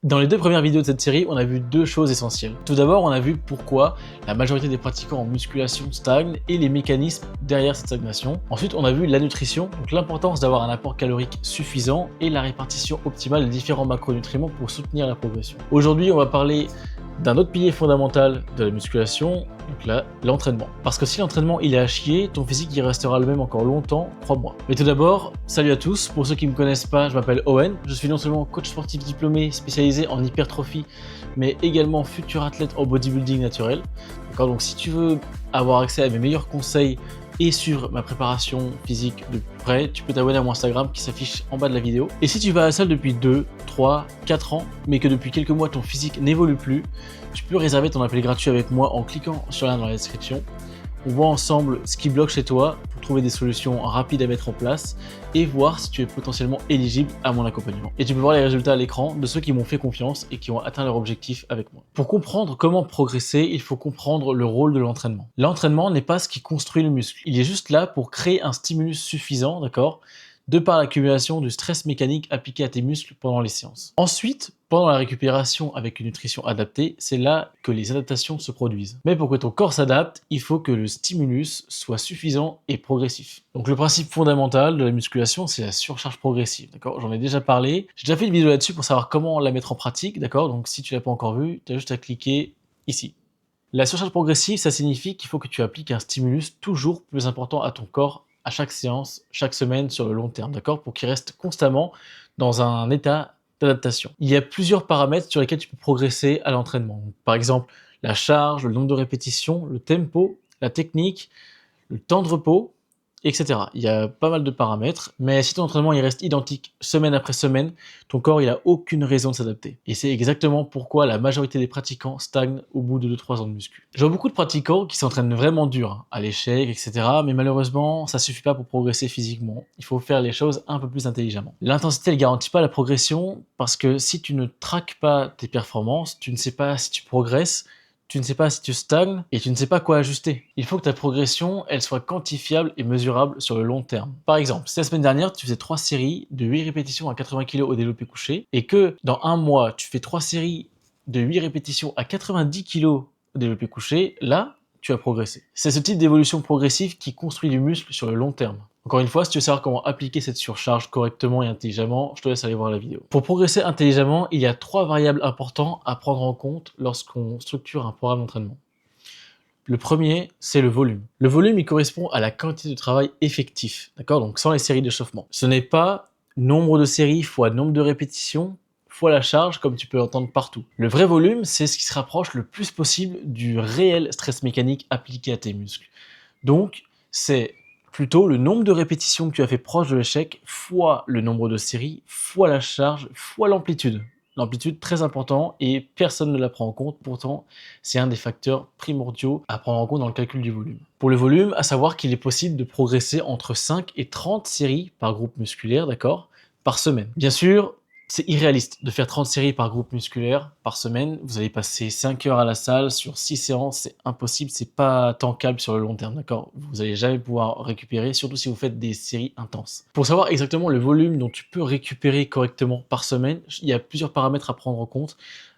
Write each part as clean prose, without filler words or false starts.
Dans les deux premières vidéos de cette série, on a vu deux choses essentielles. Tout d'abord, on a vu pourquoi la majorité des pratiquants en musculation stagnent et les mécanismes derrière cette stagnation. Ensuite, on a vu la nutrition, donc l'importance d'avoir un apport calorique suffisant et la répartition optimale des différents macronutriments pour soutenir la progression. Aujourd'hui, on va parler d'un autre pilier fondamental de la musculation, donc là, l'entraînement. Parce que si l'entraînement il est à chier, ton physique il restera le même encore longtemps, crois-moi. Mais tout d'abord, salut à tous, pour ceux qui ne me connaissent pas, je m'appelle Owen, je suis non seulement coach sportif diplômé spécialisé en hypertrophie, mais également futur athlète en bodybuilding naturel. Donc si tu veux avoir accès à mes meilleurs conseils et suivre ma préparation physique de plus près, tu peux t'abonner à mon Instagram qui s'affiche en bas de la vidéo. Et si tu vas à la salle depuis 2, 3, 4 ans, mais que depuis quelques mois ton physique n'évolue plus, tu peux réserver ton appel gratuit avec moi en cliquant sur le lien dans la description. On voit ensemble ce qui bloque chez toi pour trouver des solutions rapides à mettre en place et voir si tu es potentiellement éligible à mon accompagnement. Et tu peux voir les résultats à l'écran de ceux qui m'ont fait confiance et qui ont atteint leur objectif avec moi. Pour comprendre comment progresser, il faut comprendre le rôle de l'entraînement. L'entraînement n'est pas ce qui construit le muscle. Il est juste là pour créer un stimulus suffisant, d'accord, de par l'accumulation du stress mécanique appliqué à tes muscles pendant les séances. Ensuite, pendant la récupération avec une nutrition adaptée, c'est là que les adaptations se produisent. Mais pour que ton corps s'adapte, il faut que le stimulus soit suffisant et progressif. Donc le principe fondamental de la musculation, c'est la surcharge progressive, d'accord? J'en ai déjà parlé. J'ai déjà fait une vidéo là-dessus pour savoir comment la mettre en pratique, d'accord? Donc si tu l'as pas encore vu, tu as juste à cliquer ici. La surcharge progressive, ça signifie qu'il faut que tu appliques un stimulus toujours plus important à ton corps à chaque séance, chaque semaine sur le long terme, d'accord? Pour qu'il reste constamment dans un état d'adaptation. Il y a plusieurs paramètres sur lesquels tu peux progresser à l'entraînement. Par exemple, la charge, le nombre de répétitions, le tempo, la technique, le temps de repos, etc. Il y a pas mal de paramètres, mais si ton entraînement il reste identique semaine après semaine, ton corps il a aucune raison de s'adapter. Et c'est exactement pourquoi la majorité des pratiquants stagnent au bout de 2-3 ans de muscu. Je vois beaucoup de pratiquants qui s'entraînent vraiment dur, à l'échec, etc. Mais malheureusement, ça suffit pas pour progresser physiquement. Il faut faire les choses un peu plus intelligemment. L'intensité, elle garantit pas la progression parce que si tu ne traques pas tes performances, tu ne sais pas si tu progresses, tu ne sais pas si tu stagnes et tu ne sais pas quoi ajuster. Il faut que ta progression, elle soit quantifiable et mesurable sur le long terme. Par exemple, si la semaine dernière, tu faisais 3 séries de 8 répétitions à 80 kg au développé couché et que dans un mois, tu fais 3 séries de 8 répétitions à 90 kg au développé couché, là, tu as progressé. C'est ce type d'évolution progressive qui construit du muscle sur le long terme. Encore une fois, si tu veux savoir comment appliquer cette surcharge correctement et intelligemment, je te laisse aller voir la vidéo. Pour progresser intelligemment, il y a 3 variables importantes à prendre en compte lorsqu'on structure un programme d'entraînement. Le premier, c'est le volume. Le volume, il correspond à la quantité de travail effectif, d'accord? Donc sans les séries d'échauffement. Ce n'est pas nombre de séries fois nombre de répétitions fois la charge comme tu peux l'entendre partout. Le vrai volume, c'est ce qui se rapproche le plus possible du réel stress mécanique appliqué à tes muscles. Donc, c'est plutôt le nombre de répétitions que tu as fait proche de l'échec fois le nombre de séries, fois la charge, fois l'amplitude. L'amplitude, très important, et personne ne la prend en compte. Pourtant, c'est un des facteurs primordiaux à prendre en compte dans le calcul du volume. Pour le volume, à savoir qu'il est possible de progresser entre 5 et 30 séries par groupe musculaire, d'accord, par semaine. Bien sûr, c'est irréaliste de faire 30 séries par groupe musculaire par semaine. Vous allez passer 5 heures à la salle sur 6 séances, c'est impossible, c'est pas tankable sur le long terme, d'accord? Vous allez jamais pouvoir récupérer, surtout si vous faites des séries intenses. Pour savoir exactement le volume dont tu peux récupérer correctement par semaine, il y a plusieurs paramètres à prendre en compte,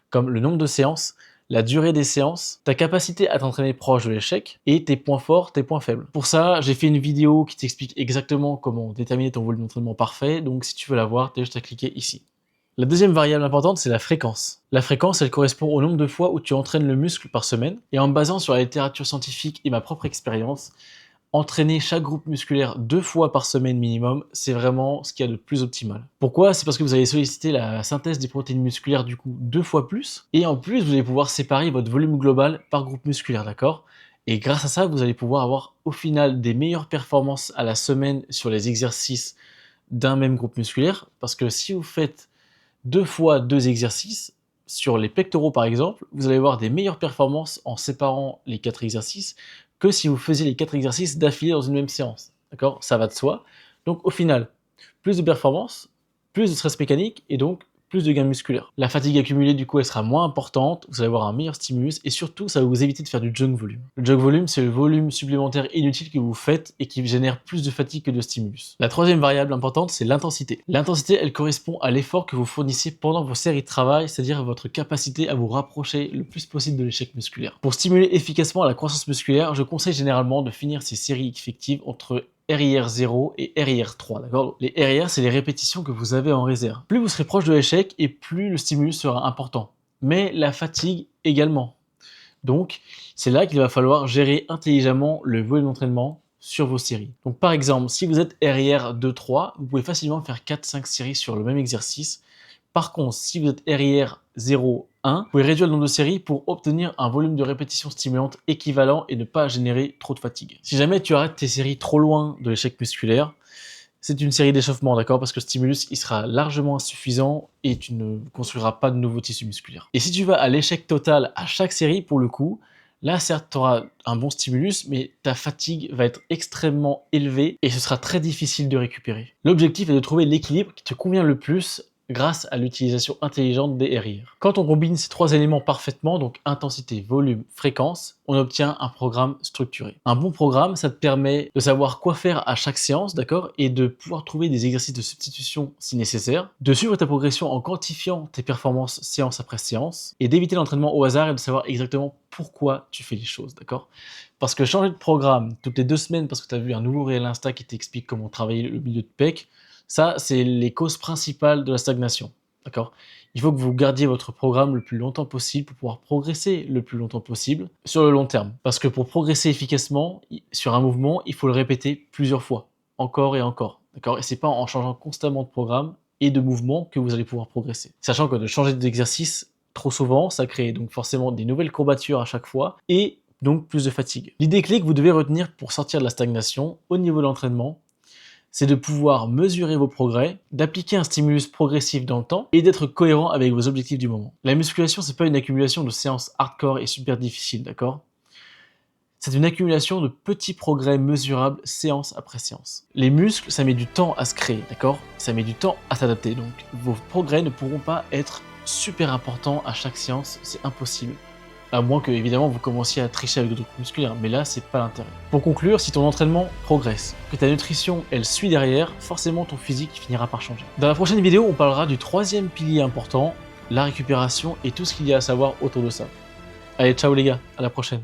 comme le nombre de séances, la durée des séances, ta capacité à t'entraîner proche de l'échec et tes points forts, tes points faibles. Pour ça, j'ai fait une vidéo qui t'explique exactement comment déterminer ton volume d'entraînement parfait, donc si tu veux la voir, t'as juste à cliquer ici. La deuxième variable importante, c'est la fréquence. La fréquence, elle correspond au nombre de fois où tu entraînes le muscle par semaine. Et en me basant sur la littérature scientifique et ma propre expérience, entraîner chaque groupe musculaire 2 fois par semaine minimum, c'est vraiment ce qu'il y a de plus optimal. Pourquoi? C'est parce que vous allez solliciter la synthèse des protéines musculaires du coup 2 fois plus. Et en plus, vous allez pouvoir séparer votre volume global par groupe musculaire, d'accord? Et grâce à ça, vous allez pouvoir avoir au final des meilleures performances à la semaine sur les exercices d'un même groupe musculaire. Parce que si vous faites 2 fois 2 exercices, sur les pectoraux par exemple, vous allez avoir des meilleures performances en séparant les 4 exercices que si vous faisiez les 4 exercices d'affilée dans une même séance. D'accord? Ça va de soi. Donc au final, plus de performance, plus de stress mécanique et donc plus de gains musculaires. La fatigue accumulée, du coup, elle sera moins importante, vous allez avoir un meilleur stimulus et surtout, ça va vous éviter de faire du junk volume. Le junk volume, c'est le volume supplémentaire inutile que vous faites et qui génère plus de fatigue que de stimulus. La troisième variable importante, c'est l'intensité. L'intensité, elle correspond à l'effort que vous fournissez pendant vos séries de travail, c'est-à-dire votre capacité à vous rapprocher le plus possible de l'échec musculaire. Pour stimuler efficacement la croissance musculaire, je conseille généralement de finir ces séries effectives entre RIR 0 et RIR 3, d'accord? Les RIR, c'est les répétitions que vous avez en réserve. Plus vous serez proche de l'échec et plus le stimulus sera important. Mais la fatigue également. Donc, c'est là qu'il va falloir gérer intelligemment le volume d'entraînement sur vos séries. Donc, par exemple, si vous êtes RIR 2-3, vous pouvez facilement faire 4-5 séries sur le même exercice. Par contre, si vous êtes RIR 0-1, vous pouvez réduire le nombre de séries pour obtenir un volume de répétition stimulante équivalent et ne pas générer trop de fatigue. Si jamais tu arrêtes tes séries trop loin de l'échec musculaire, c'est une série d'échauffement, d'accord? Parce que le stimulus, il sera largement insuffisant et tu ne construiras pas de nouveaux tissus musculaires. Et si tu vas à l'échec total à chaque série, pour le coup, là, certes, tu auras un bon stimulus, mais ta fatigue va être extrêmement élevée et ce sera très difficile de récupérer. L'objectif est de trouver l'équilibre qui te convient le plus grâce à l'utilisation intelligente des RIR. Quand on combine ces trois éléments parfaitement, donc intensité, volume, fréquence, on obtient un programme structuré. Un bon programme, ça te permet de savoir quoi faire à chaque séance, d'accord, et de pouvoir trouver des exercices de substitution si nécessaire, de suivre ta progression en quantifiant tes performances séance après séance, et d'éviter l'entraînement au hasard et de savoir exactement pourquoi tu fais les choses, d'accord? Parce que changer de programme toutes les 2 semaines parce que tu as vu un nouveau réel Insta qui t'explique comment travailler le milieu de pec, ça, c'est les causes principales de la stagnation, d'accord? Il faut que vous gardiez votre programme le plus longtemps possible pour pouvoir progresser le plus longtemps possible sur le long terme. Parce que pour progresser efficacement sur un mouvement, il faut le répéter plusieurs fois, encore et encore, d'accord? Et c'est pas en changeant constamment de programme et de mouvement que vous allez pouvoir progresser. Sachant que de changer d'exercice trop souvent, ça crée donc forcément des nouvelles courbatures à chaque fois et donc plus de fatigue. L'idée clé que vous devez retenir pour sortir de la stagnation au niveau de l'entraînement, c'est de pouvoir mesurer vos progrès, d'appliquer un stimulus progressif dans le temps et d'être cohérent avec vos objectifs du moment. La musculation, c'est pas une accumulation de séances hardcore et super difficiles, d'accord? C'est une accumulation de petits progrès mesurables séance après séance. Les muscles, ça met du temps à se créer, d'accord? Ça met du temps à s'adapter, donc vos progrès ne pourront pas être super importants à chaque séance, c'est impossible. À moins que, évidemment, vous commenciez à tricher avec d'autres groupes musculaires, mais là, c'est pas l'intérêt. Pour conclure, si ton entraînement progresse, que ta nutrition, elle suit derrière, forcément ton physique finira par changer. Dans la prochaine vidéo, on parlera du troisième pilier important, la récupération et tout ce qu'il y a à savoir autour de ça. Allez, ciao les gars, à la prochaine.